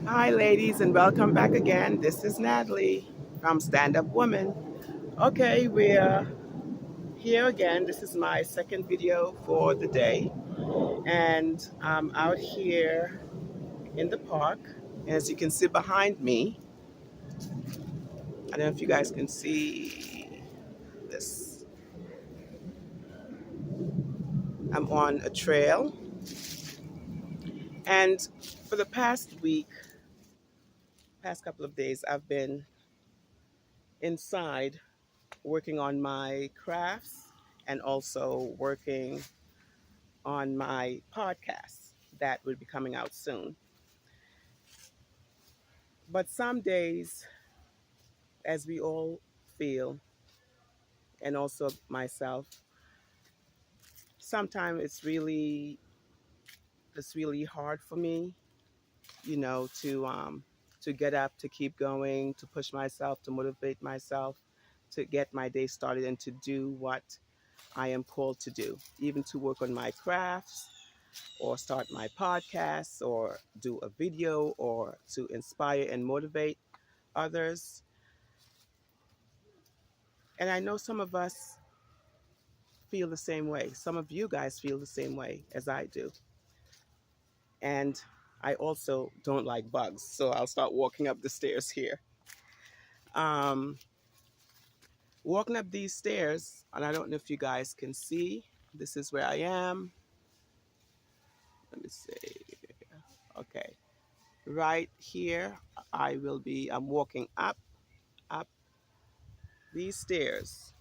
Hi, ladies, and welcome back again. This is Natalie from Stand Up Woman. Okay, we're here again. This is my second video for the day, and I'm out here in the park. And as you can see behind me, I don't know if you guys can see this. I'm on a trail, and for the past week, past couple of days, I've been inside working on my crafts and also working on my podcast that will be coming out soon. But some days, as we all feel, and also myself, sometimes it's really hard for me, to get up, to keep going, to push myself, to motivate myself, to get my day started and to do what I am called to do, even to work on my crafts or start my podcast or do a video or to inspire and motivate others. And I know some of us feel the same way. Some of you guys feel the same way as I do. And I also don't like bugs. So I'll start walking up the stairs here. Um, Walking up these stairs, and I don't know if you guys can see, this is where I am. Let me see. Okay. Right here, I'm walking up these stairs.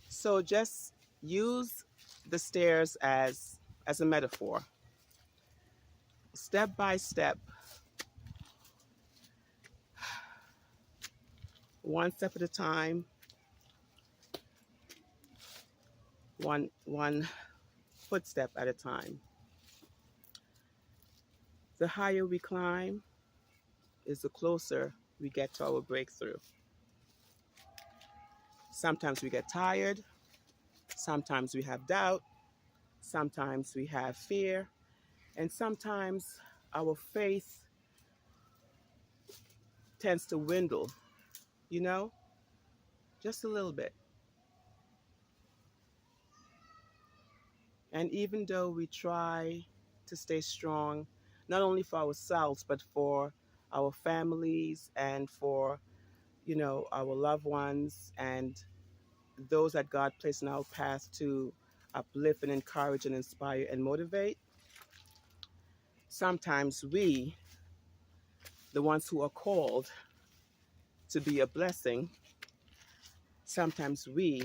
So just use the stairs as a metaphor. Step by step, one step at a time, one footstep at a time. The higher we climb is the closer we get to our breakthrough. Sometimes we get tired, sometimes we have doubt, sometimes we have fear, and sometimes our faith tends to dwindle, you know, just a little bit. And even though we try to stay strong, not only for ourselves, but for our families and for, our loved ones and those that God placed in our path to uplift and encourage and inspire and motivate, sometimes we, the ones who are called to be a blessing, sometimes we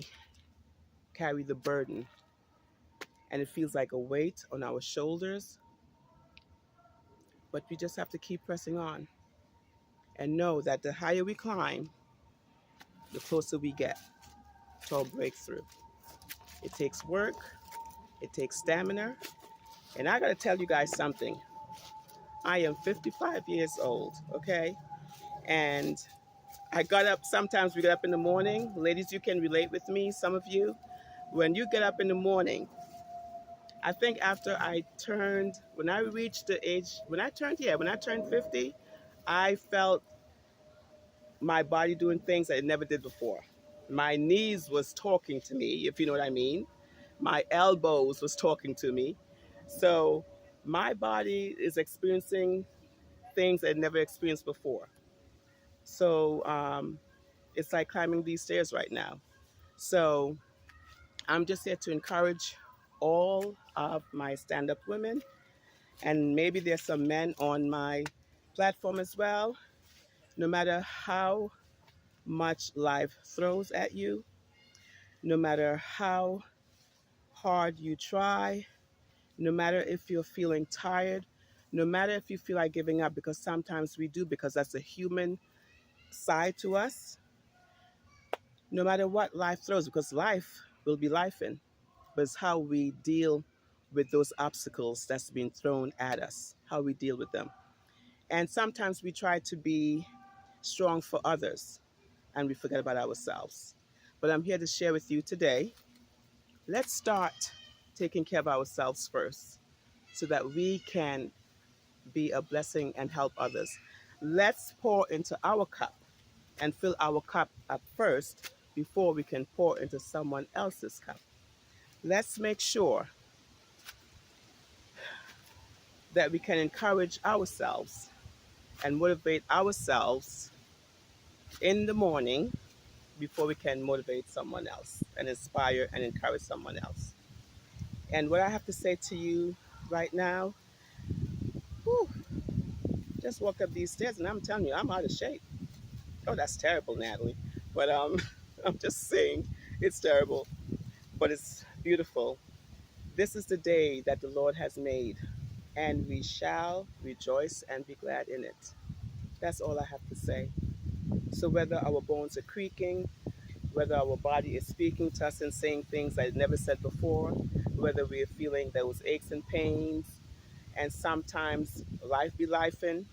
carry the burden and it feels like a weight on our shoulders, but we just have to keep pressing on and know that the higher we climb, the closer we get to our breakthrough. It takes work, it takes stamina, and I gotta tell you guys something. I am 55 years old, okay? And I got up, sometimes we get up in the morning. Ladies, you can relate with me, some of you. When you get up in the morning, I think after when I reached the age, when I turned 50, I felt my body doing things I never did before. My knees was talking to me, if you know what I mean. My elbows was talking to me. So my body is experiencing things I never experienced before. So it's like climbing these stairs right now. So I'm just here to encourage all of my stand-up women, and maybe there's some men on my platform as well. No matter how much life throws at you, no matter how hard you try, no matter if you're feeling tired, no matter if you feel like giving up, because sometimes we do, because that's a human side to us, no matter what life throws, because life will be lifing, but it's how we deal with those obstacles that's being thrown at us, how we deal with them. And sometimes we try to be strong for others and we forget about ourselves. But I'm here to share with you today. Let's start taking care of ourselves first so that we can be a blessing and help others. Let's pour into our cup and fill our cup up first before we can pour into someone else's cup. Let's make sure that we can encourage ourselves and motivate ourselves in the morning before we can motivate someone else and inspire and encourage someone else. And what I have to say to you right now, whew, just walked up these stairs and I'm telling you, I'm out of shape. Oh, that's terrible, Natalie. But I'm just saying it's terrible, but it's beautiful. This is the day that the Lord has made, and we shall rejoice and be glad in it. That's all I have to say. So whether our bones are creaking, whether our body is speaking to us and saying things I never said before, whether we're feeling those aches and pains, and sometimes life be lifing,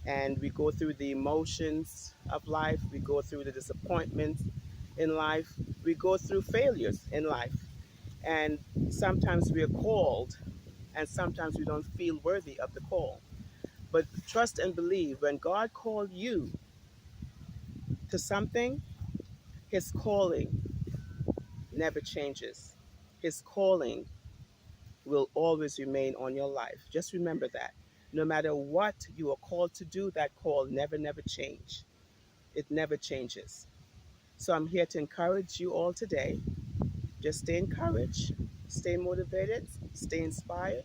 and we go through the emotions of life, we go through the disappointments in life, we go through failures in life, and sometimes we are called, and sometimes we don't feel worthy of the call. But trust and believe when God called you to something, His calling never changes. His calling will always remain on your life. Just remember that. No matter what you are called to do, that call never change. It never changes. So I'm here to encourage you all today. Just stay encouraged, stay motivated, stay inspired,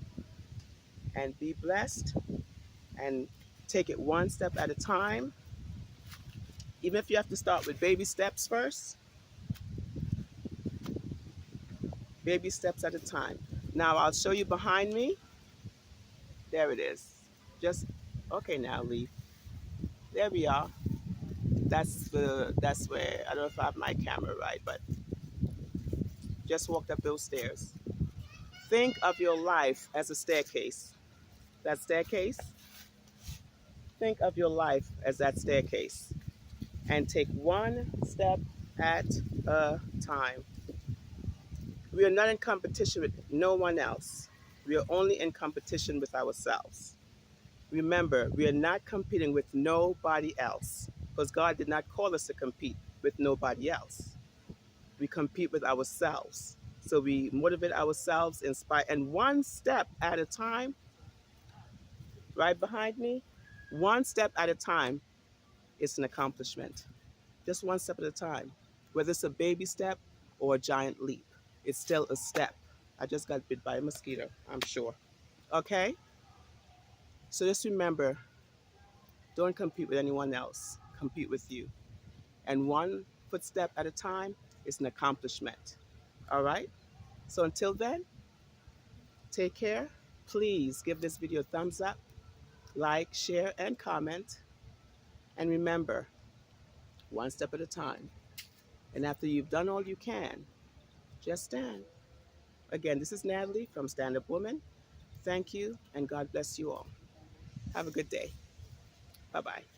and be blessed. And take it one step at a time. Even if you have to start with baby steps first, baby steps at a time. Now I'll show you behind me. There it is. Just okay now, Leaf. There we are. That's where I don't know if I have my camera right, but just walked up those stairs. Think of your life as a staircase. That staircase, think of your life as that staircase and take one step at a time. We are not in competition with no one else. We are only in competition with ourselves. Remember, we are not competing with nobody else because God did not call us to compete with nobody else. We compete with ourselves. So we motivate ourselves, inspire, and one step at a time, right behind me, one step at a time is an accomplishment. Just one step at a time. Whether it's a baby step or a giant leap, it's still a step. I just got bit by a mosquito, I'm sure. Okay? So just remember, don't compete with anyone else. Compete with you. And one footstep at a time is an accomplishment. All right? So until then, take care. Please give this video a thumbs up, like, share, and comment. And remember, one step at a time. And after you've done all you can, just stand. Again, this is Natalie from Stand Up Woman. Thank you, and God bless you all. Have a good day. Bye bye.